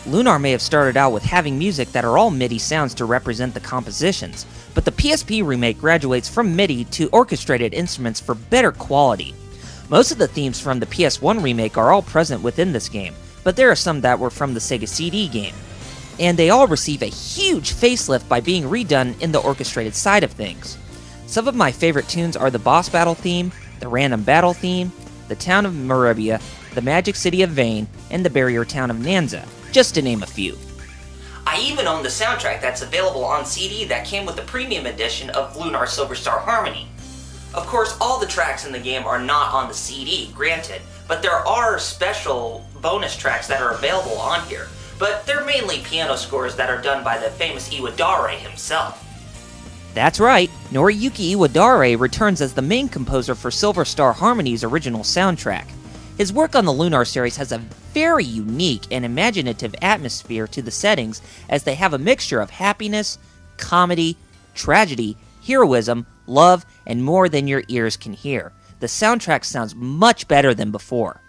Lunar may have started out with having music that are all MIDI sounds to represent the compositions, but the PSP remake graduates from MIDI to orchestrated instruments for better quality. Most of the themes from the PS1 remake are all present within this game, but there are some that were from the Sega CD game. And they all receive a huge facelift by being redone in the orchestrated side of things. Some of my favorite tunes are the boss battle theme, the random battle theme, the town of Maribia, the magic city of Vane, and the barrier town of Nanza, just to name a few. I even own the soundtrack that's available on CD that came with the premium edition of Lunar Silver Star Harmony. Of course, all the tracks in the game are not on the CD, granted, but there are special bonus tracks that are available on here, but they're mainly piano scores that are done by the famous Iwadare himself. That's right, Noriyuki Iwadare returns as the main composer for Silver Star Harmony's original soundtrack. His work on the Lunar series has a very unique and imaginative atmosphere to the settings, as they have a mixture of happiness, comedy, tragedy, heroism, love, and more than your ears can hear. The soundtrack sounds much better than before.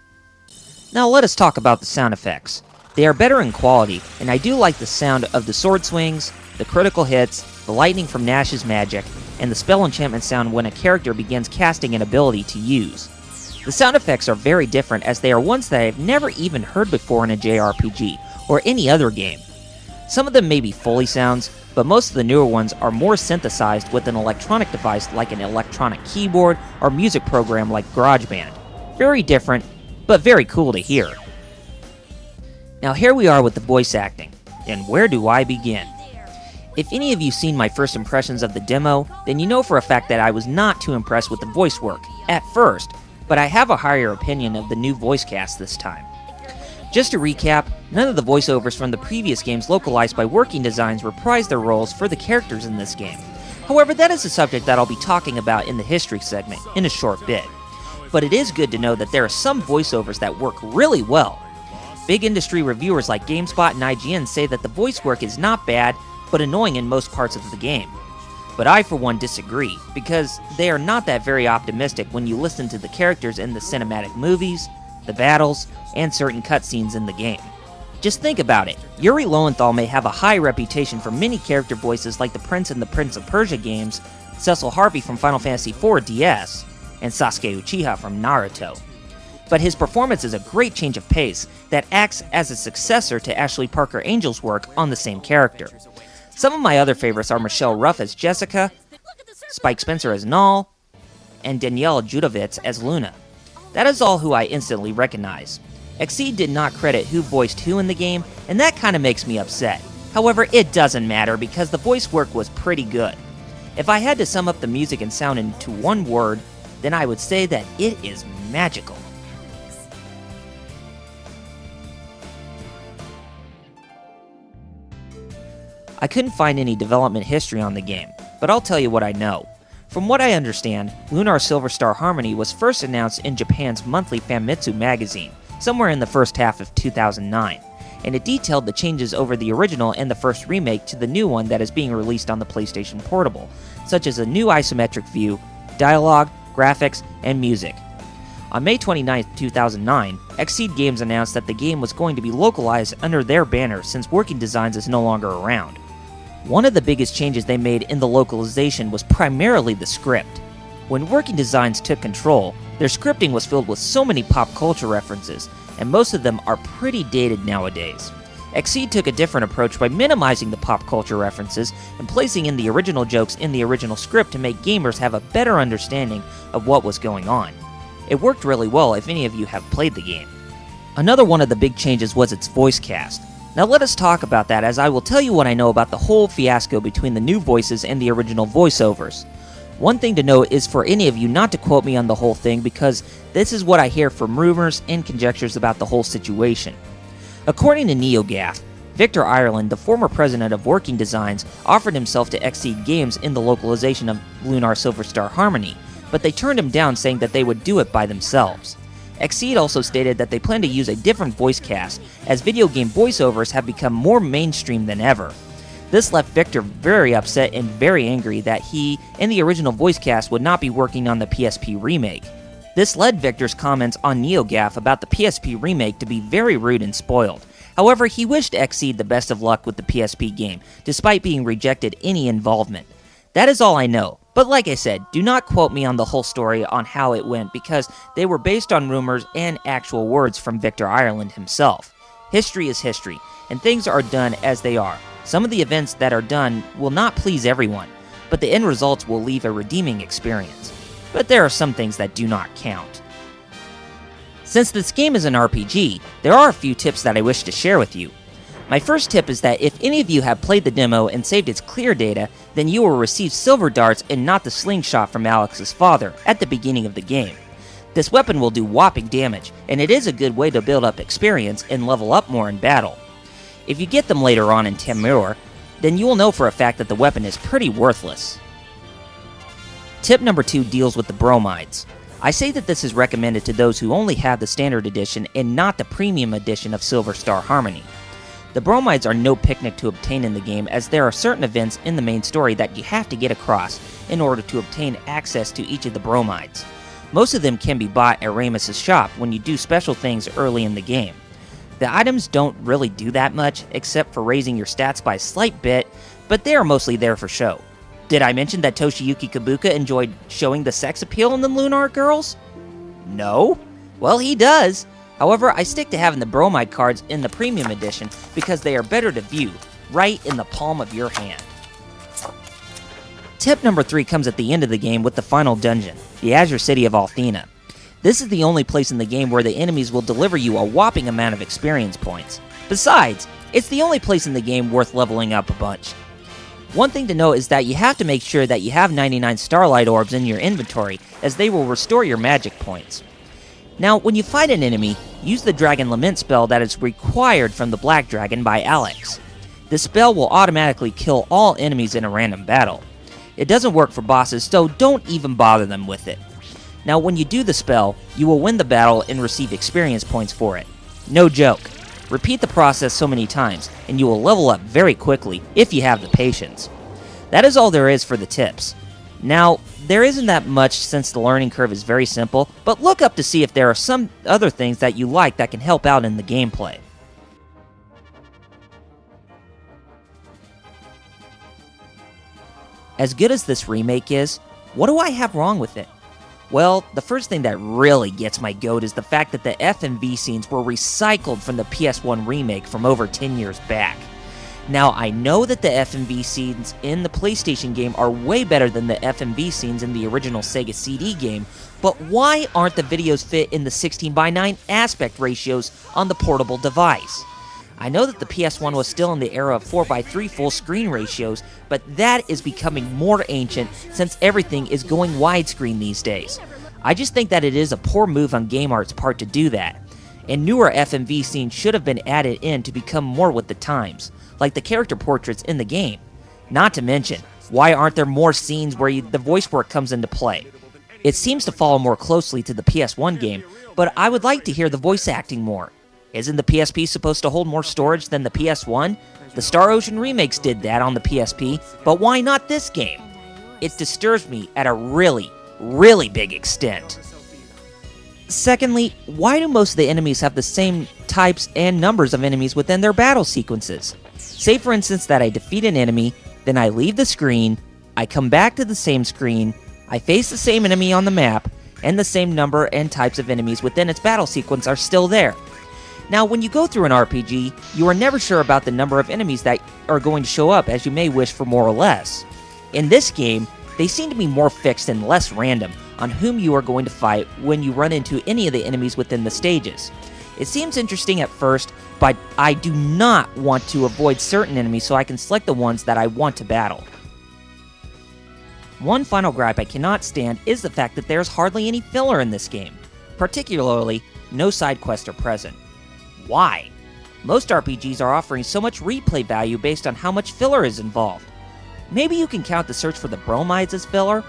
Now let us talk about the sound effects. They are better in quality, and I do like the sound of the sword swings, the critical hits, the lightning from Nash's magic, and the spell enchantment sound when a character begins casting an ability to use. The sound effects are very different, as they are ones that I've never even heard before in a JRPG, or any other game. Some of them may be Foley sounds, but most of the newer ones are more synthesized with an electronic device like an electronic keyboard or music program like GarageBand. Very different, but very cool to hear. Now here we are with the voice acting, and where do I begin? If any of you seen my first impressions of the demo, then you know for a fact that I was not too impressed with the voice work, at first, but I have a higher opinion of the new voice cast this time. Just to recap, none of the voiceovers from the previous games localized by Working Designs reprised their roles for the characters in this game. However, that is a subject that I'll be talking about in the history segment in a short bit. But it is good to know that there are some voiceovers that work really well. Big industry reviewers like GameSpot and IGN say that the voice work is not bad, but annoying in most parts of the game. But I for one disagree, because they are not that very optimistic when you listen to the characters in the cinematic movies, the battles, and certain cutscenes in the game. Just think about it. Yuri Lowenthal may have a high reputation for many character voices like the Prince and the Prince of Persia games, Cecil Harvey from Final Fantasy IV DS, and Sasuke Uchiha from Naruto. But his performance is a great change of pace that acts as a successor to Ashley Parker Angel's work on the same character. Some of my other favorites are Michelle Ruff as Jessica, Spike Spencer as Null, and Danielle Judovitz as Luna. That is all who I instantly recognize. Xseed did not credit who voiced who in the game, and that kinda makes me upset. However, it doesn't matter because the voice work was pretty good. If I had to sum up the music and sound into one word, then I would say that it is magical. I couldn't find any development history on the game, but I'll tell you what I know. From what I understand, Lunar Silver Star Harmony was first announced in Japan's monthly Famitsu magazine, somewhere in the first half of 2009, and it detailed the changes over the original and the first remake to the new one that is being released on the PlayStation Portable, such as a new isometric view, dialogue, graphics, and music. On May 29, 2009, Xseed Games announced that the game was going to be localized under their banner since Working Designs is no longer around. One of the biggest changes they made in the localization was primarily the script. When Working Designs took control, their scripting was filled with so many pop culture references, and most of them are pretty dated nowadays. Xseed took a different approach by minimizing the pop culture references and placing in the original jokes in the original script to make gamers have a better understanding of what was going on. It worked really well if any of you have played the game. Another one of the big changes was its voice cast. Now let us talk about that, as I will tell you what I know about the whole fiasco between the new voices and the original voiceovers. One thing to note is for any of you not to quote me on the whole thing, because this is what I hear from rumors and conjectures about the whole situation. According to NeoGAF, Victor Ireland, the former president of Working Designs, offered himself to Xseed Games in the localization of Lunar Silver Star Harmony, but they turned him down, saying that they would do it by themselves. Xseed also stated that they plan to use a different voice cast, as video game voiceovers have become more mainstream than ever. This left Victor very upset and very angry that he and the original voice cast would not be working on the PSP remake. This led Victor's comments on NeoGAF about the PSP remake to be very rude and spoiled. However, he wished Xseed the best of luck with the PSP game, despite being rejected any involvement. That is all I know, but like I said, do not quote me on the whole story on how it went because they were based on rumors and actual words from Victor Ireland himself. History is history, and things are done as they are. Some of the events that are done will not please everyone, but the end results will leave a redeeming experience. But there are some things that do not count. Since this game is an RPG, there are a few tips that I wish to share with you. My first tip is that if any of you have played the demo and saved its clear data, then you will receive silver darts and not the slingshot from Alex's father at the beginning of the game. This weapon will do whopping damage, and it is a good way to build up experience and level up more in battle. If you get them later on in Tamur, then you will know for a fact that the weapon is pretty worthless. Tip number 2 deals with the bromides. I say that this is recommended to those who only have the standard edition and not the premium edition of Silver Star Harmony. The bromides are no picnic to obtain in the game, as there are certain events in the main story that you have to get across in order to obtain access to each of the bromides. Most of them can be bought at Ramus's shop when you do special things early in the game. The items don't really do that much, except for raising your stats by a slight bit, but they are mostly there for show. Did I mention that Toshiyuki Kubooka enjoyed showing the sex appeal in the Lunar girls? No? Well, he does. However, I stick to having the bromide cards in the premium edition because they are better to view, right in the palm of your hand. Tip number 3 comes at the end of the game with the final dungeon, the Azure City of Althena. This is the only place in the game where the enemies will deliver you a whopping amount of experience points. Besides, it's the only place in the game worth leveling up a bunch. One thing to note is that you have to make sure that you have 99 Starlight Orbs in your inventory, as they will restore your magic points. Now, when you fight an enemy, use the Dragon Lament spell that is required from the Black Dragon by Alex. This spell will automatically kill all enemies in a random battle. It doesn't work for bosses, so don't even bother them with it. Now, when you do the spell, you will win the battle and receive experience points for it. No joke. Repeat the process so many times, and you will level up very quickly if you have the patience. That is all there is for the tips. Now, there isn't that much since the learning curve is very simple, but look up to see if there are some other things that you like that can help out in the gameplay. As good as this remake is, what do I have wrong with it? Well, the first thing that really gets my goat is the fact that the FMV scenes were recycled from the PS1 remake from over 10 years back. Now, I know that the FMV scenes in the PlayStation game are way better than the FMV scenes in the original Sega CD game, but why aren't the videos fit in the 16:9 aspect ratios on the portable device? I know that the PS1 was still in the era of 4:3 full screen ratios, but that is becoming more ancient since everything is going widescreen these days. I just think that it is a poor move on Game Art's part to do that, and newer FMV scenes should have been added in to become more with the times, like the character portraits in the game. Not to mention, why aren't there more scenes where the voice work comes into play? It seems to follow more closely to the PS1 game, but I would like to hear the voice acting more. Isn't the PSP supposed to hold more storage than the PS1? The Star Ocean remakes did that on the PSP, but why not this game? It disturbs me at a really, really big extent. Secondly, why do most of the enemies have the same types and numbers of enemies within their battle sequences? Say for instance that I defeat an enemy, then I leave the screen, I come back to the same screen, I face the same enemy on the map, and the same number and types of enemies within its battle sequence are still there. Now, when you go through an RPG, you are never sure about the number of enemies that are going to show up, as you may wish for more or less. In this game, they seem to be more fixed and less random on whom you are going to fight when you run into any of the enemies within the stages. It seems interesting at first, but I do not want to avoid certain enemies so I can select the ones that I want to battle. One final gripe I cannot stand is the fact that there's hardly any filler in this game. Particularly, no side quests are present. Why? Most RPGs are offering so much replay value based on how much filler is involved. Maybe you can count the search for the bromides as filler,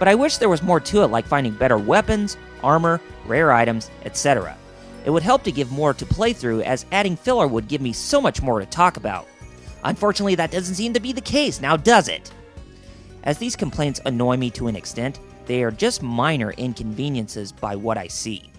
but I wish there was more to it, like finding better weapons, armor, rare items, etc. It would help to give more to play through, as adding filler would give me so much more to talk about. Unfortunately, that doesn't seem to be the case, now does it? As these complaints annoy me to an extent, they are just minor inconveniences by what I see.